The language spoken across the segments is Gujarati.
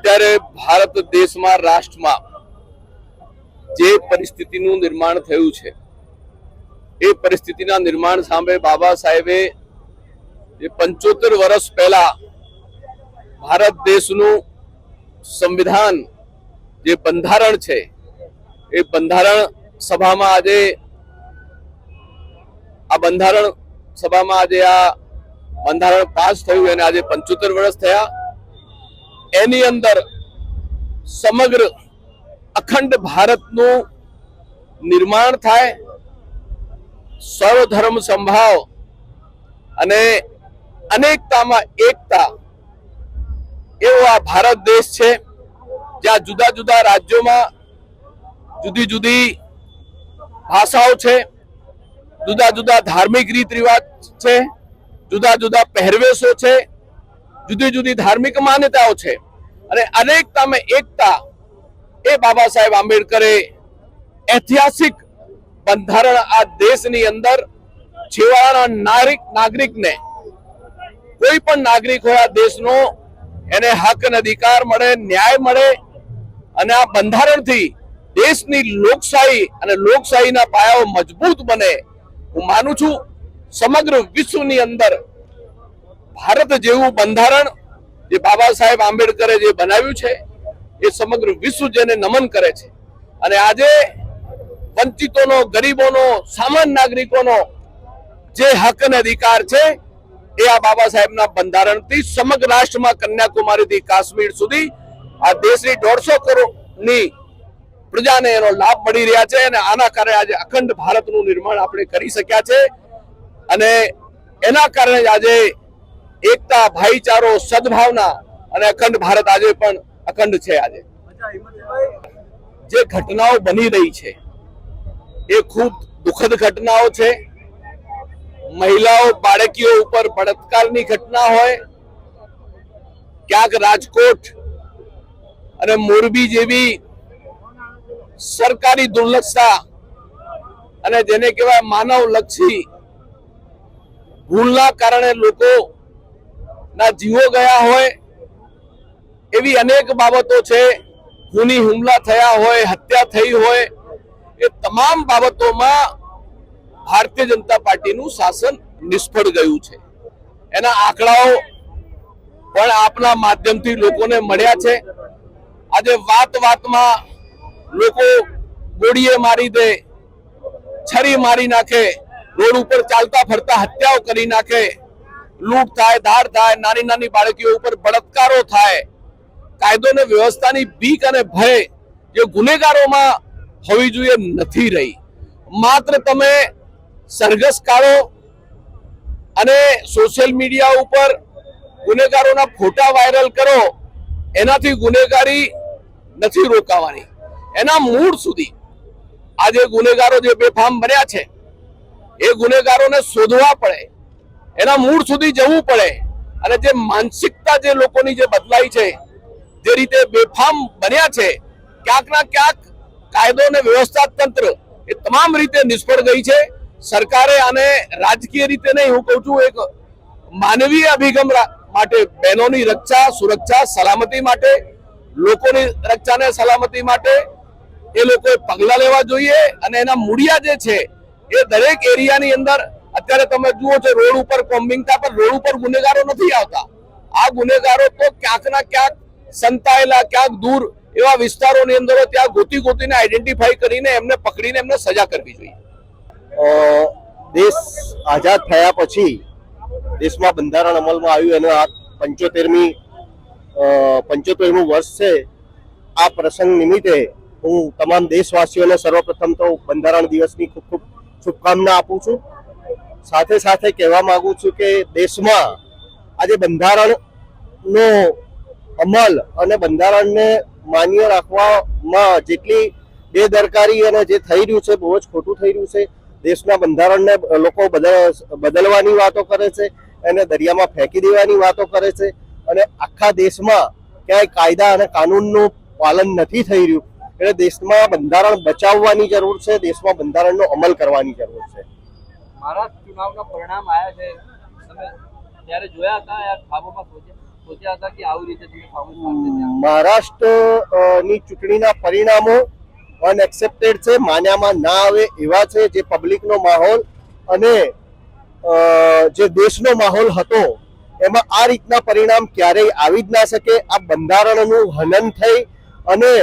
અત્યારે ભારત દેશમાં રાષ્ટ્રમાં જે પરિસ્થિતિનું નિર્માણ થયું છે એ પરિસ્થિતિના નિર્માણ સામે બાબા સાહેબે જે 75 વર્ષ પહેલા ભારત દેશનું સંવિધાન જે બંધારણ છે એ બંધારણ સભામાં આજે આ બંધારણ પાસ થયું અને આજે 75 વર્ષ થયા। એની અંદર સમગ્ર અખંડ ભારતનું નિર્માણ થાય, સર્વધર્મ સંભાવ અને અનેકતામાં એકતા એવો આ ભારત દેશ છે, જ્યાં જુદા જુદા રાજ્યોમાં જુદી જુદી ભાષાઓ છે, જુદા જુદા ધાર્મિક રીત રિવાજ છે, જુદા જુદા પહેરવેશો છે, જુદી જુદી ધાર્મિક માન્યતાઓ છે અને અનેકતામાં એકતા એ બાબા સાહેબ આંબેડકરે ઐતિહાસિક બંધારણ આ દેશની અંદર છેવાડાના નાગરિકને, કોઈ પણ નાગરિક હોય આ દેશનો, એને હક અને અધિકાર મળે, ન્યાય મળે અને આ બંધારણથી દેશની લોકશાહી અને લોકશાહીના પાયાઓ મજબૂત બને। હું માનું છું સમગ્ર વિશ્વની અંદર ભારત જેવું બંધારણ જે બાબા સાહેબ આંબેડકરે જે બનાવ્યું છે એ સમગ્ર વિશ્વ જેને નમન કરે છે અને આજે વંચિતોનો, ગરીબોનો, સામાન્ય નાગરિકોનો જે હક અને અધિકાર છે એ આ બાબા સાહેબના બંધારણથી સમગ્ર રાષ્ટ્રમાં કન્યાકુમારીથી કાશ્મીર સુધી આ દેશની 150 કરોડની પ્રજાને એનો લાભ મળી રહ્યા છે અને આના કારણે આજે અખંડ ભારતનું નિર્માણ આપણે કરી શક્યા છે અને એના કારણે આજે એકતા, ભાઈચારો, સદભાવના અને અખંડ ભારત આજે પણ અખંડ છે। આજે જે ઘટનાઓ બની રહી છે એ ખૂબ દુઃખદ ઘટનાઓ છે। મહિલાઓ, બાળકીઓ ઉપર બળાત્કારની ઘટના હોય, ક્યાંક રાજકોટ અને મોરબી જેવી સરકારી દુર્લક્ષતા અને જેને કહેવાય માનવલક્ષી ભૂલના કારણે લોકો ના જીવો ગયા હોય, એવી અનેક બાબતો છે। ખૂની હુમલા થયા હોય, હત્યા થઈ હોય, એ તમામ બાબતોમાં ભારતીય જનતા પાર્ટીનું શાસન નિષ્ફળ ગયું છે। એના આંકડાઓ પણ આપના માધ્યમથી લોકોને મળ્યા છે। આજે વાતમાં લોકો ગોળીએ મારી દે, છરી મારી નાખે, રોડ ઉપર ચાલતા ફરતા હત્યાઓ કરી નાખે, લૂંટ થાય, ધાડ થાય, નાની નાની બાળકીઓ ઉપર બળાત્કારો થાય, કાયદો અને વ્યવસ્થાની બીક અને ભય જે ગુનેગારોમાં હોવી જોઈએ નથી રહી। માત્ર તમે સરઘસ કાઢો અને સોશિયલ મીડિયા ઉપર ગુનેગારોના ફોટા વાયરલ કરો, એનાથી ગુનેગારી નથી રોકાવાની। એના મૂળ સુધી આજે ગુનેગારો જે બેફામ બન્યા છે એ ગુનેગારોને શોધવા પડે, એના મૂળ સુધી જવું પડે અને જે માનસિકતા જે લોકોની જે બદલાઈ છે, જે રીતે બેફામ બન્યા છે, ક્યાંક ના ક્યાંક કાયદો અને વ્યવસ્થા તંત્ર એ તમામ રીતે નિષ્ફળ ગઈ છે। સરકારે આને રાજકીય રીતે નહીં, હું કહું છું એક માનવીય અભિગમ માટે, બહેનોની રક્ષા, સુરક્ષા, સલામતી માટે, લોકોની રક્ષા અને સલામતી માટે એ લોકોએ પગલા લેવા જોઈએ અને એના મૂળિયા જે છે એ દરેક એરિયાની અંદર અત્યારે તમે જુઓ છો રોડ ઉપર કોમ્બિંગ થાય, પણ રોડ ઉપર ગુનેગારો નથી આવતા। આ ગુનેગારો તો ક્યાંક ના ક્યાંક સંતાયેલા, ક્યાંક દૂર એવા વિસ્તારોની અંદર ત્યાં ગોતીને આઈડેન્ટિફાઈ કરીને એમને પકડીને એમને સજા કરવી જોઈએ। દેશ આઝાદ થયા પછી દેશમાં બંધારણ અમલમાં આવ્યું અને આ 75મું વર્ષ છે। આ પ્રસંગ નિમિત્તે હું તમામ દેશવાસીઓને સર્વપ્રથમ તો બંધારણ દિવસની ખૂબ ખૂબ શુભકામના આપું છું। સાથે સાથે કહેવા માંગુ છું કે દેશમાં આજે બંધારણનો અમલ અને બંધારણને માન્ય રાખવામાં જેટલી બેદરકારી અને જે થઈ રહ્યું છે, બહુ જ ખોટું થઈ રહ્યું છે। દેશના બંધારણને લોકો બદલવાની વાતો કરે છે, એને દરિયામાં ફેંકી દેવાની વાતો કરે છે અને આખા દેશમાં ક્યાંય કાયદા અને કાનૂનનું પાલન નથી થઈ રહ્યું। એટલે દેશમાં બંધારણ બચાવવાની જરૂર છે, દેશમાં બંધારણનો અમલ કરવાની જરૂર છે। મહારાષ્ટ્ર ચુનાવના પરિણામ આવ્યા છે, તમે ત્યારે જોયા હતા, ખ્વાબોમાં સોચ્યા? સોચ્યા હતા કે આવી રીતે તમે કોંગ્રેસ પાર્ટી ત્યાં? મહારાષ્ટ્રની ચૂંટણીના પરિણામો અનએક્સેપ્ટેડ છે, માન્યામાં ના આવે એવા છે. જે પબ્લિકનો માહોલ અને જે દેશનો માહોલ હતો એમાં આ રીતના પરિણામ ક્યારેય આવી જ ના શકે. આ બંધારણનું હનન થઈ અને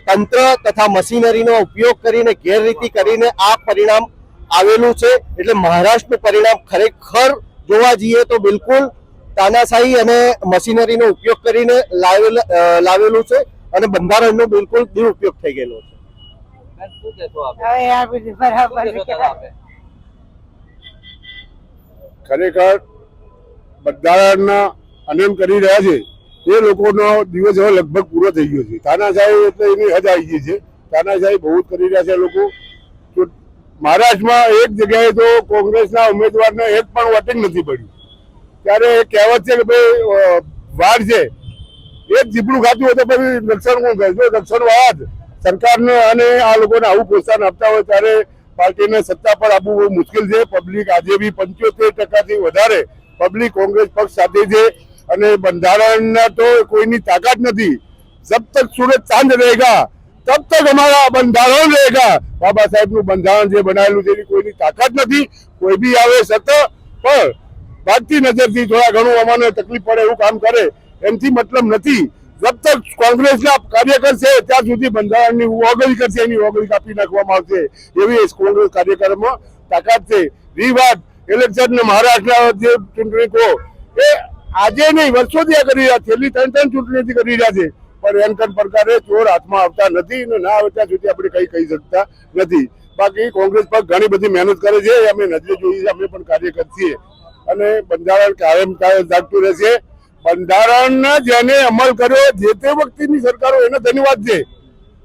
તંત્ર તથા મશીનરીનો ઉપયોગ કરીને ગેરરીતિ કરીને આ પરિણામ આવેલું છે. એટલે મહારાષ્ટ્રનું પરિણામ ખરેખર જોવા જઈએ તો બિલકુલ તાનાશાહી અને મશીનરીનો ઉપયોગ કરીને લાવેલું છે અને બંધારણનો બિલકુલ દુરુપયોગ થઈ ગયેલો છે. બેન, શું કહેશો આપ? હવે આ બધું બરાબર શું કહેશો દાદા આપે? ખરેખર બંધારણના હનન કરી રહ્યા છે એ લોકોનો દિવસ હવે લગભગ પૂરો થઈ ગયો છે. તાનાશાહી એટલે એની હદ આવી ગઈ છે. તાનાશાહી બહુ જ કરી રહ્યા છે લોકો. મહારાષ્ટ્રમાં એક જગ્યાએ તો કોંગ્રેસના ઉમેદવારને એક પણ વોટિંગ નથી પડ્યું. ત્યારે કહેવત છે કે ભાઈ વાર છે એક જીપડું ખાતું હોય તો પછી રક્ષણ કોણ કરે? જો રક્ષણવાળા જ સરકારને અને આ લોકોને આવું પ્રોત્સાહન આપતા હોય ત્યારે પાર્ટીને સત્તા પર આપવું બહુ મુશ્કેલ છે. પબ્લિક આજે બી 75% વધારે પબ્લિક કોંગ્રેસ પક્ષ સાથે છે અને બંધારણના તો કોઈની તાકાત નથી. જબ તક સૂરજ ચાંદ રહેગા તબ તક અમારા બંધારણ રહેગા. બાબા સાહેબનું બંધારણ જે બનાવેલું છે એની કોઈની તાકાત નથી. કોઈ બી આવે સતત પણ ભાગતી નજરથી થોડા ઘણું અમાને તકલીફ પડે એવું કામ કરે એમથી મતલબ નથી. જબ તક કોંગ્રેસના કાર્યકર છે ત્યાં સુધી બંધારણની ઓગળી કરશે, એની ઓગળી કાપી નાખવામાં આવશે એવી કોંગ્રેસ કાર્યકરોમાં તાકાત છે. રી વાત ઇલેક્શન ને મહારાષ્ટ્રના જે ચૂંટણી કહો એ આજે નહીં વર્ષોથી આ કરી રહ્યા, છેલ્લી 3 ચૂંટણીથી કરી રહ્યા છે. પણ એનકન પ્રકારે ચોર હાથમાં આવતા નથી અને ના આવે ત્યાં સુધી આપણે કઈ કહી શકતા નથી. બાકી કોંગ્રેસ પક્ષ ઘણી બધી મહેનત કરે છે, અમે નજરે જોઈએ, અમે પણ કાર્યકર છીએ અને બંધારણ કાયમ જાગતું રહેશે. બંધારણ જેને અમલ કર્યો જે તે વખતની સરકારો એને ધન્યવાદ છે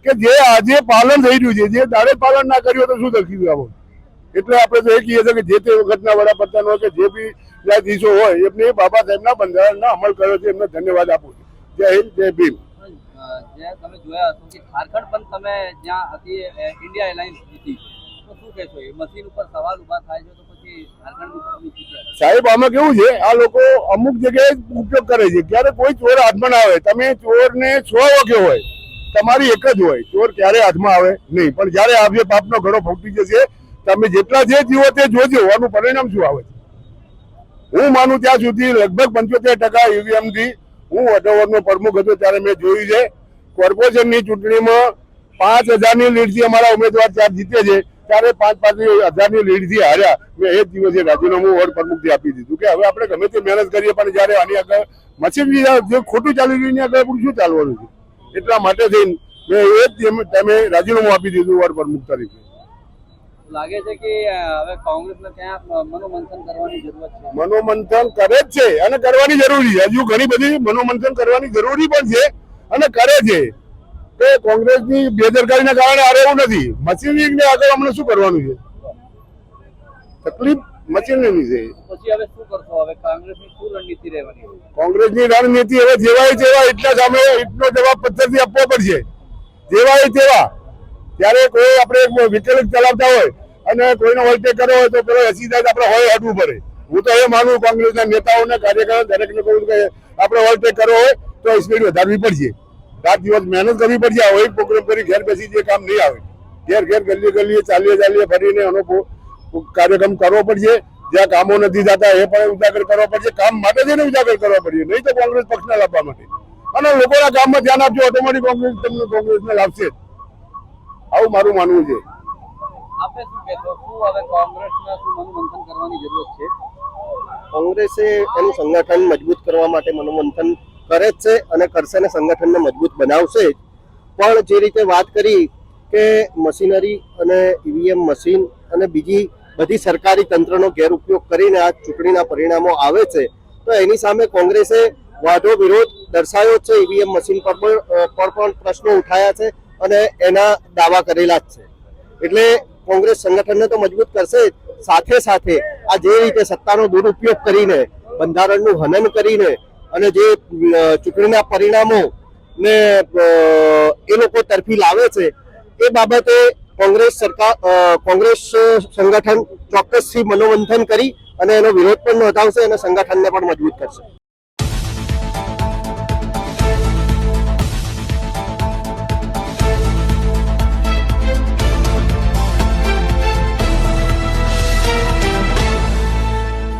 કે જે આજે પાલન થઈ રહ્યું છે. જે દાડે પાલન ના કર્યું તો શું થયું આવું? એટલે આપણે તો એ કહીએ છીએ કે જે તે વખતના વડાપ્રધાન હોય કે જે બી ન્યાયાધીશો હોય એમને બાબા સાહેબના બંધારણના અમલ કર્યો છે, એમને ધન્યવાદ આપું છું. જય હિન્દ, જય ભીમ. જે તમે જોયા હશો કે ઝારખંડ પણ તમે જ્યાં હતી ઇન્ડિયા એલાયન્સ જીતી, તો શું કહેશો? એ મશીન ઉપર સવાલ ઉભા થાય છે તો પછી ઝારખંડની ચૂંટણી જીત્યા? સાહેબ આમાં કેવું છે, આ લોકો અમુક જગ્યાએ ઉપયોગ કરે છે. ક્યારે કોઈ ચોર હાથમાં ના આવે. તમે ચોરને 100 વાગ્યો હોય તમારી એક જ હોય, ચોર ક્યારે હાથમાં આવે નહીં. પણ જયારે આવશે પાપનો ઘડો ફૂટી જશે, તમે જેટલા જે જીવો તે જોજો, આનું પરિણામ શું આવે છે. હું માનું ત્યાં સુધી લગભગ 75% ઈવીએમ થી હું વડોદરાનો પ્રમુખ હતો ત્યારે મેં જોયું છે. કોર્પોરેશનની ચૂંટણીમાં 5000ની લીડથી અમારા ઉમેદવાર 4 જીતે છે, ત્યારે 5,000ની લીડથી હાર્યા. મેં એ જ દિવસે રાજીનામું વોર્ડ પ્રમુખથી આપી દીધું કે હવે આપણે ગમે તે મહેનત કરીએ પણ જયારે આની આગળ મશીનરી જે ખોટું ચાલી રહ્યું એની આગળ શું ચાલવાનું છે. એટલા માટે થઈને મેં એ જ ટાઈમે રાજીનામું આપી દીધું વોર્ડ પ્રમુખ તરીકે. લાગે છે કે હવે કોંગ્રેસને ત્યાં મનોમંથન કરવાની જરૂરત છે? મનોમંથન કરે જ છે અને કરવાની જરૂરી છે. હજુ ઘણી બધી મનોમંથન કરવાની જરૂરી પણ છે અને કરે છે. કે કોંગ્રેસની બેદરકારીના કારણે આ એવું નથી. મશીનરીને આગળ અમને શું કરવાનું છે? તકલીફ મશીનરીની છે. પછી હવે શું કરશો? હવે કોંગ્રેસની શું રણનીતિ રહેવાની? કોંગ્રેસની રણનીતિ હવે જેવાય તેવા એટલા સામે એટલો જવાબ પદ્ધતિ આપવો પડશે. જેવાય તેવા. ત્યારે કોઈ આપણે વિકલ્પ ચલાવતા હોય અને કોઈનો ઓવરટેક કરવો હોય તો પેલો હસીદાર આપણે હોય હટવું પડે. હું તો એ માનું કોંગ્રેસના નેતાઓને કાર્યકરો દરેકને કહું કે આપણે ઓવરટેક કરવો હોય તો સ્પીડ વધારવી પડશે. રાત દિવસ મહેનત કરવી પડશે. આ એક પ્રોગ્રામ કરી ઘેર બેસી જે કામ નહીં આવે. ઘેર ઘેર ગલીએ ચાલીએ ફરીને એનો કાર્યક્રમ કરવો પડશે. જ્યાં કામો નથી થતા એ પણ ઉજાગર કરવો પડશે. કામ માટે જઈને ઉજાગર કરવા પડશે, નહીં તો કોંગ્રેસ પક્ષને લાવવા માટે. અને લોકોના કામમાં ધ્યાન આપજો, ઓટોમેટિક કોંગ્રેસને લાવશે. આવું મારું માનવું છે. આપે શું કહેશો? શું હવે કોંગ્રેસના શું મનોમંથન કરવાની જરૂરત છે? કોંગ્રેસે એનું સંગઠન મજબૂત કરવા માટે મનોમંથન કરે જ છે અને કરશે ને સંગઠનને મજબૂત બનાવશે. પણ જે રીતે વાત કરી કે મશીનરી અને ઈવીએમ મશીન અને બીજી બધી સરકારી તંત્રનો ગેરઉપયોગ કરીને આ ચૂંટણીના પરિણામો આવે છે, તો એની સામે કોંગ્રેસે વાધો વિરોધ દર્શાવ્યો છે. ઈવીએમ મશીન પર પણ પ્રશ્નો ઉઠાયા છે અને એના દાવા કરેલા જ છે. એટલે કોંગ્રેસ સંગઠનને તો મજબૂત કરશે, સાથે સાથે આ જે રીતે સત્તાનો દુરુપયોગ કરીને બંધારણનું હનન કરીને અને જે ચૂંટણીના પરિણામો ને એ લોકો તરફી લાવે છે એ બાબતે કોંગ્રેસ સંગઠન ચોક્કસથી મનોમંથન કરી અને એનો વિરોધ પણ નોંધાવશે અને સંગઠનને પણ મજબૂત કરશે.